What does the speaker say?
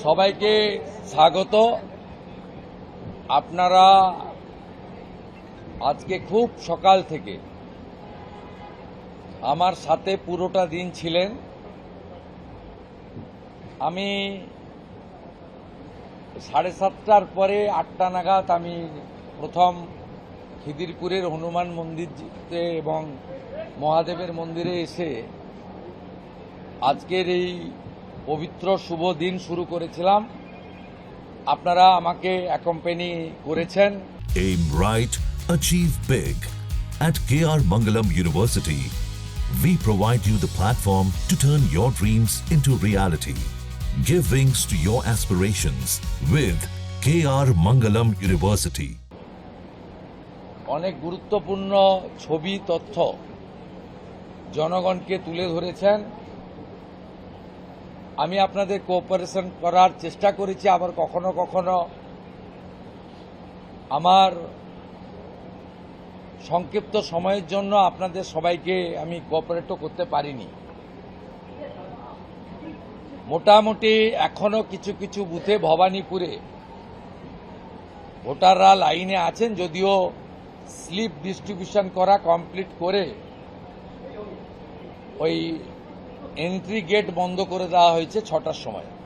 সবাইকে স্বাগত। আপনারা আজকে খুব সকাল থেকে আমার সাথে পুরোটা দিন ছিলেন। আমি 7:30টার পরে 8টা নাগাদ আমি প্রথম খিদিরপুরের হনুমান মন্দিরতে এবং মহাদেবের মন্দিরে এসে আজকের এই পবিত্র শুভ দিন শুরু করেছিলাম। আপনারা আমাকে অ্যাকম্পানি করেছেন। Aim right, achieve big. At KR Mangalam University, we provide you the platform to turn your dreams into reality. Give wings to your aspirations with KR Mangalam University. অনেক গুরুত্বপূর্ণ ছবি তথ্য জনগণকে তুলে ধরেছেন। আমি আপনাদের কোঅপারেশন করার চেষ্টা করেছি, আবার কখনো কখনো আমার সংক্ষিপ্ত সময়ের জন্য আপনাদের সবাইকে আমি কোঅপারেটও করতে পারিনি। মোটামুটি এখনো কিছু কিছু বুথে ভবানীপুরে ভোটাররা লাইনে আছেন, যদিও স্লিপ ডিস্ট্রিবিউশন করা কমপ্লিট করে ওই এন্ট্রি গেট বন্ধ করে দেওয়া হয়েছে 6টার সময়।